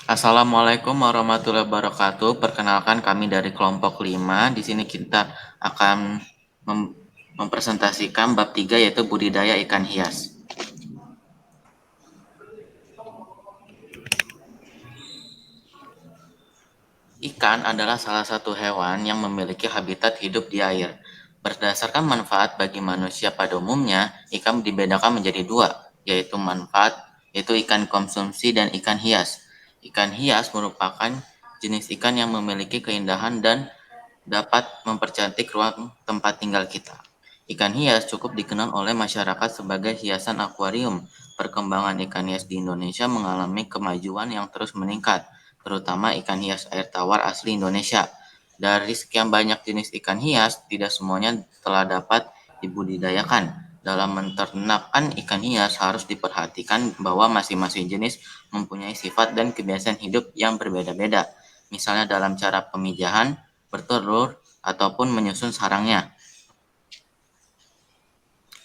Assalamualaikum warahmatullahi wabarakatuh. Perkenalkan kami dari kelompok 5. Di sini kita akan mempresentasikan bab 3 yaitu budidaya ikan hias. Ikan adalah salah satu hewan yang memiliki habitat hidup di air. Berdasarkan manfaat bagi manusia pada umumnya, ikan dibedakan menjadi dua, yaitu manfaat, yaitu ikan konsumsi dan ikan hias. Ikan hias merupakan jenis ikan yang memiliki keindahan dan dapat mempercantik ruang tempat tinggal kita. Ikan hias cukup dikenal oleh masyarakat sebagai hiasan akuarium. Perkembangan ikan hias di Indonesia mengalami kemajuan yang terus meningkat, terutama ikan hias air tawar asli Indonesia. Dari sekian banyak jenis ikan hias, tidak semuanya telah dapat dibudidayakan. Dalam menternakan ikan hias harus diperhatikan bahwa masing-masing jenis mempunyai sifat dan kebiasaan hidup yang berbeda-beda. Misalnya dalam cara pemijahan, bertelur, ataupun menyusun sarangnya.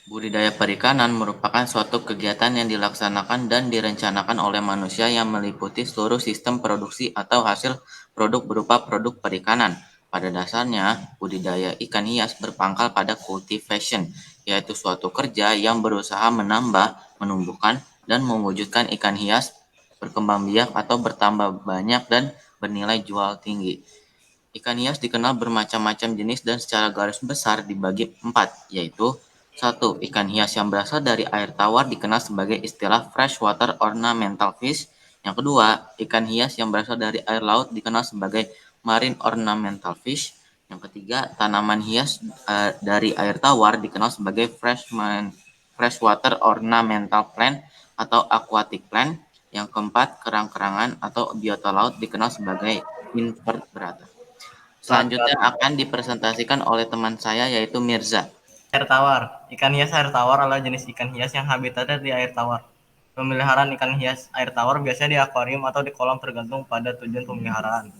Budidaya perikanan merupakan suatu kegiatan yang dilaksanakan dan direncanakan oleh manusia yang meliputi seluruh sistem produksi atau hasil produk berupa produk perikanan. Pada dasarnya, budidaya ikan hias berpangkal pada cultivation, yaitu suatu kerja yang berusaha menambah, menumbuhkan, dan mewujudkan ikan hias berkembang biak atau bertambah banyak dan bernilai jual tinggi. Ikan hias dikenal bermacam-macam jenis dan secara garis besar dibagi empat, yaitu satu, ikan hias yang berasal dari air tawar dikenal sebagai istilah freshwater ornamental fish. Yang kedua, ikan hias yang berasal dari air laut dikenal sebagai marine ornamental fish. Yang ketiga, tanaman hias dari air tawar dikenal sebagai freshwater ornamental plant atau aquatic plant. Yang keempat, kerang-kerangan atau biota laut dikenal sebagai invertebrata. Selanjutnya akan dipresentasikan oleh teman saya yaitu Mirza. Air tawar. Ikan hias air tawar adalah jenis ikan hias yang habitatnya di air tawar. Pemeliharaan ikan hias air tawar biasanya di akuarium atau di kolam tergantung pada tujuan pemeliharaan.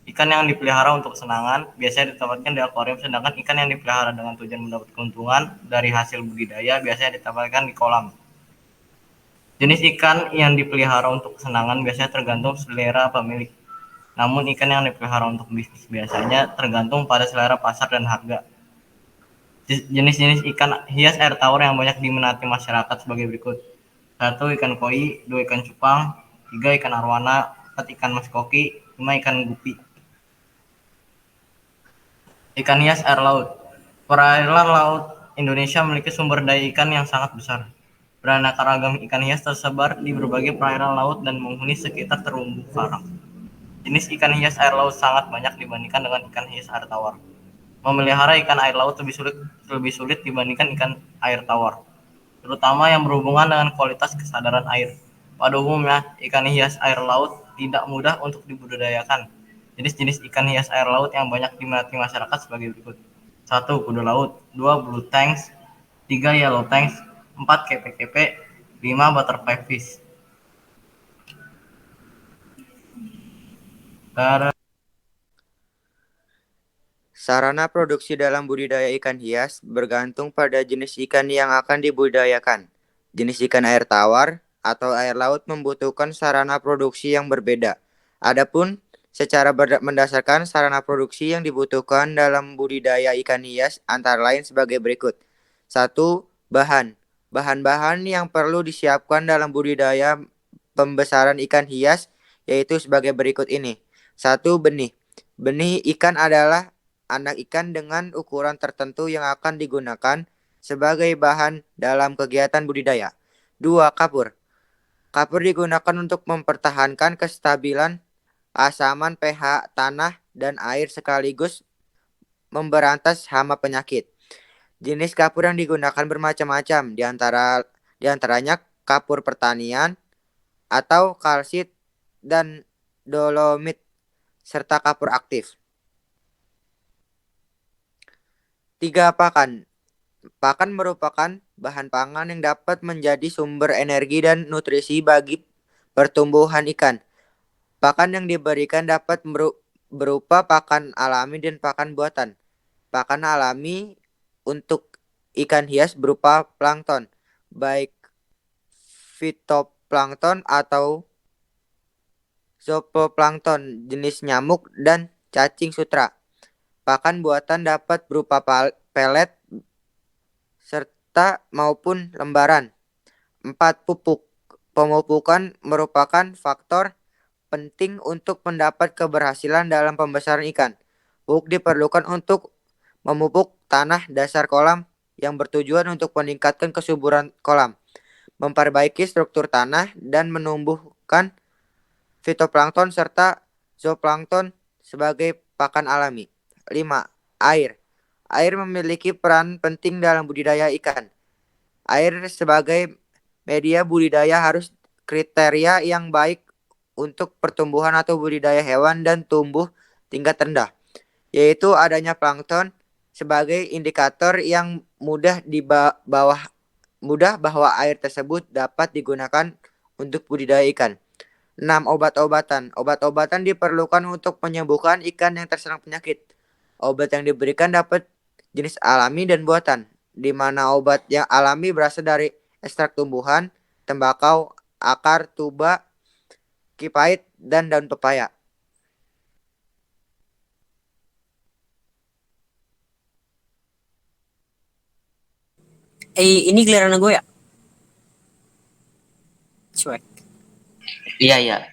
Ikan yang dipelihara untuk kesenangan biasanya ditempatkan di akuarium, sedangkan ikan yang dipelihara dengan tujuan mendapat keuntungan dari hasil budidaya biasanya ditempatkan di kolam. Jenis ikan yang dipelihara untuk kesenangan biasanya tergantung selera pemilik. Namun ikan yang dipelihara untuk bisnis biasanya tergantung pada selera pasar dan harga. Jenis-jenis ikan hias air tawar yang banyak diminati masyarakat sebagai berikut. 1. Ikan koi, 2. Ikan cupang, 3. Ikan arwana, 4. Ikan mas koki, 5. Ikan gupi. Ikan hias air laut. Perairan laut Indonesia memiliki sumber daya ikan yang sangat besar. Beraneka ragam ikan hias tersebar di berbagai perairan laut dan menghuni sekitar terumbu karang. Jenis ikan hias air laut sangat banyak dibandingkan dengan ikan hias air tawar. Memelihara ikan air laut lebih sulit dibandingkan ikan air tawar, terutama yang berhubungan dengan kualitas kesadaran air. Pada umumnya, ikan hias air laut tidak mudah untuk dibudidayakan. Jenis-jenis ikan hias air laut yang banyak diminati masyarakat sebagai berikut. 1. Kudu laut, 2. Blue tanks, 3. Yellow tanks, 4. kepe-kepe, 5. Butterfly fish. Sarana produksi dalam budidaya ikan hias bergantung pada jenis ikan yang akan dibudidayakan. Jenis ikan air tawar atau air laut membutuhkan sarana produksi yang berbeda. Adapun secara mendasarkan sarana produksi yang dibutuhkan dalam budidaya ikan hias antara lain sebagai berikut. 1. Bahan. Bahan-bahan yang perlu disiapkan dalam budidaya pembesaran ikan hias yaitu sebagai berikut ini. 1. Benih. Benih ikan adalah anak ikan dengan ukuran tertentu yang akan digunakan sebagai bahan dalam kegiatan budidaya. 2. Kapur. Kapur digunakan untuk mempertahankan kestabilan asaman pH tanah dan air sekaligus memberantas hama penyakit. Jenis kapur yang digunakan bermacam-macam, diantaranya kapur pertanian atau kalsit dan dolomit serta kapur aktif. 3. Pakan. Pakan merupakan bahan pangan yang dapat menjadi sumber energi dan nutrisi bagi pertumbuhan ikan. Pakan yang diberikan dapat berupa pakan alami dan pakan buatan. Pakan alami untuk ikan hias berupa plankton, baik fitoplankton atau zooplankton jenis nyamuk dan cacing sutra. Pakan buatan dapat berupa pelet serta maupun lembaran. 4. Pupuk. Pemupukan merupakan faktor penting untuk mendapat keberhasilan dalam pembesaran ikan. Pupuk diperlukan untuk memupuk tanah dasar kolam yang bertujuan untuk meningkatkan kesuburan kolam, memperbaiki struktur tanah, dan menumbuhkan fitoplankton serta zooplankton sebagai pakan alami. 5. Air. Air memiliki peran penting dalam budidaya ikan. Air sebagai media budidaya harus kriteria yang baik untuk pertumbuhan atau budidaya hewan dan tumbuh tingkat rendah, yaitu adanya plankton sebagai indikator yang mudah bahwa air tersebut dapat digunakan untuk budidaya ikan. 6. Obat-obatan. Obat-obatan diperlukan untuk penyembuhan ikan yang terserang penyakit. Obat yang diberikan dapat jenis alami dan buatan, di mana obat yang alami berasal dari ekstrak tumbuhan, tembakau, akar, tuba, kipait, dan daun pepaya. Ini giliran gue ya? Cuek. Iya.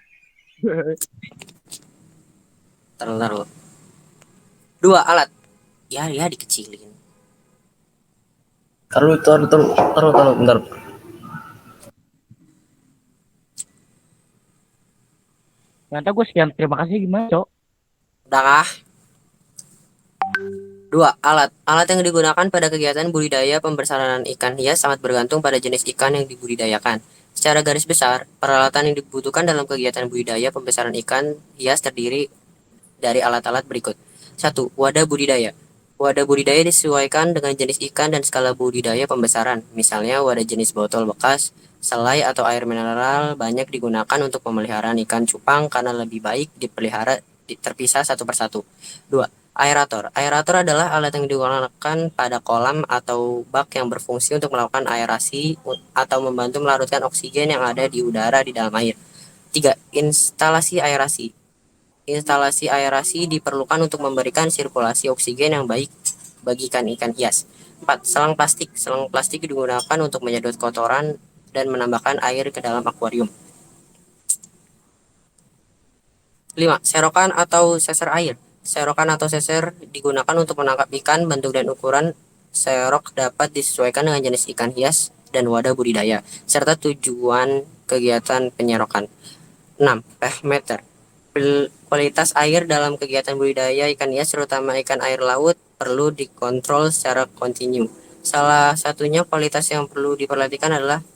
Taruh. 2. Alat. Ya dikecilin. Taruh, bentar. Ternyata gue sekian, terima kasih, gimana Cok? Udah kah? 2. Alat. Alat yang digunakan pada kegiatan budidaya pembesaran ikan hias sangat bergantung pada jenis ikan yang dibudidayakan. Secara garis besar, peralatan yang dibutuhkan dalam kegiatan budidaya pembesaran ikan hias terdiri dari alat-alat berikut. 1. Wadah budidaya. Wadah budidaya disesuaikan dengan jenis ikan dan skala budidaya pembesaran. Misalnya wadah jenis botol bekas, selai atau air mineral banyak digunakan untuk pemeliharaan ikan cupang karena lebih baik dipelihara terpisah satu persatu. 2. Aerator. Aerator adalah alat yang digunakan pada kolam atau bak yang berfungsi untuk melakukan aerasi atau membantu melarutkan oksigen yang ada di udara di dalam air. 3. Instalasi aerasi. Instalasi aerasi diperlukan untuk memberikan sirkulasi oksigen yang baik bagi ikan hias. 4. Selang plastik. Selang plastik digunakan untuk menyedot kotoran dan menambahkan air ke dalam akuarium. 5. Serokan atau seser air. Serokan atau seser digunakan untuk menangkap ikan. Bentuk dan ukuran serok dapat disesuaikan dengan jenis ikan hias dan wadah budidaya, serta tujuan kegiatan penyerokan. 6. pH meter. Kualitas air dalam kegiatan budidaya ikan hias, terutama ikan air laut, perlu dikontrol secara kontinu. Salah satunya kualitas yang perlu diperhatikan adalah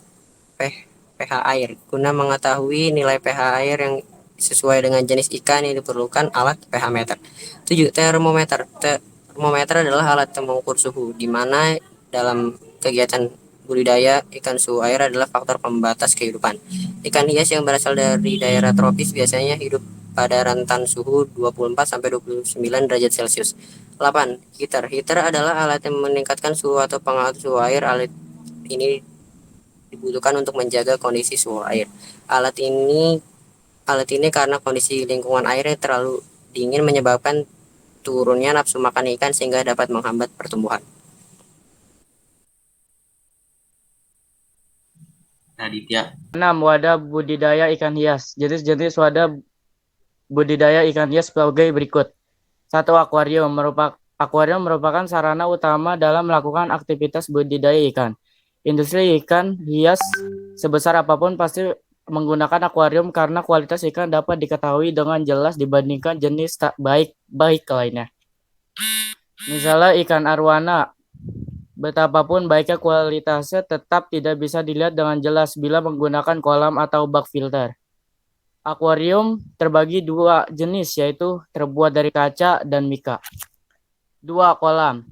pH air. Guna mengetahui nilai pH air yang sesuai dengan jenis ikan yang diperlukan alat pH meter. 7. Termometer. Termometer adalah alat mengukur suhu, di mana dalam kegiatan budidaya ikan suhu air adalah faktor pembatas kehidupan. Ikan hias yang berasal dari daerah tropis biasanya hidup pada rentan suhu 24-29 derajat Celcius. 8. Heater. Heater adalah alat yang meningkatkan suhu atau pengatur suhu air. Alat ini dibutuhkan untuk menjaga kondisi suhu air. Alat ini karena kondisi lingkungan airnya terlalu dingin menyebabkan turunnya nafsu makan ikan sehingga dapat menghambat pertumbuhan. Raditya. 6. Wadah budidaya ikan hias. Jenis-jenis wadah budidaya ikan hias sebagai berikut. 1. Akuarium. Akuarium merupakan sarana utama dalam melakukan aktivitas budidaya ikan. Industri ikan hias sebesar apapun pasti menggunakan akuarium karena kualitas ikan dapat diketahui dengan jelas dibandingkan jenis tak baik lainnya. Misalnya ikan arwana, betapapun baiknya kualitasnya tetap tidak bisa dilihat dengan jelas bila menggunakan kolam atau bak filter. Akuarium terbagi 2 jenis, yaitu terbuat dari kaca dan mika. 2. Kolam.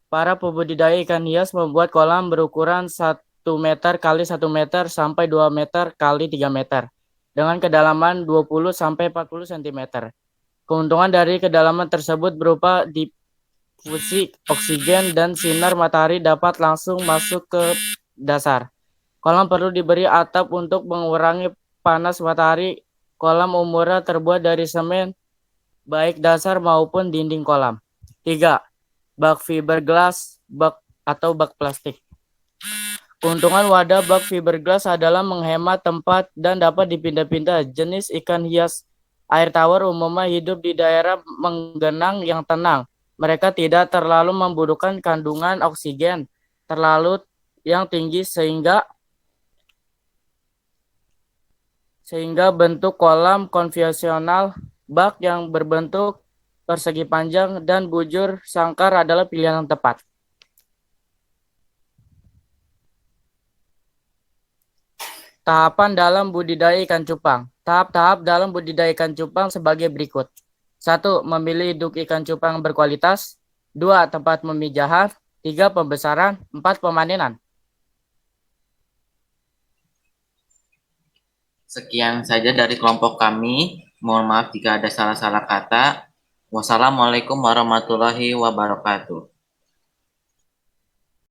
Para pembudidaya ikan hias membuat kolam berukuran 1 meter kali 1 meter sampai 2 meter kali 3 meter dengan kedalaman 20 sampai 40 cm. Keuntungan dari kedalaman tersebut berupa difusi oksigen dan sinar matahari dapat langsung masuk ke dasar. Kolam perlu diberi atap untuk mengurangi panas matahari Kolam umurnya terbuat dari semen, baik dasar maupun dinding kolam. 3. Bak fiberglass, bak atau bak plastik. Keuntungan wadah bak fiberglass adalah menghemat tempat dan dapat dipindah-pindah. Jenis ikan hias air tawar umumnya hidup di daerah menggenang yang tenang. Mereka tidak terlalu membutuhkan kandungan oksigen terlalu yang tinggi sehingga bentuk kolam konvensional bak yang berbentuk persegi panjang dan bujur sangkar adalah pilihan yang tepat. Tahapan dalam budidaya ikan cupang. Tahap-tahap dalam budidaya ikan cupang sebagai berikut. 1. Memilih induk ikan cupang berkualitas. 2. Tempat pemijahan. 3. Pembesaran. 4. Pemanenan. Sekian saja dari kelompok kami. Mohon maaf jika ada salah-salah kata. Wassalamualaikum warahmatullahi wabarakatuh.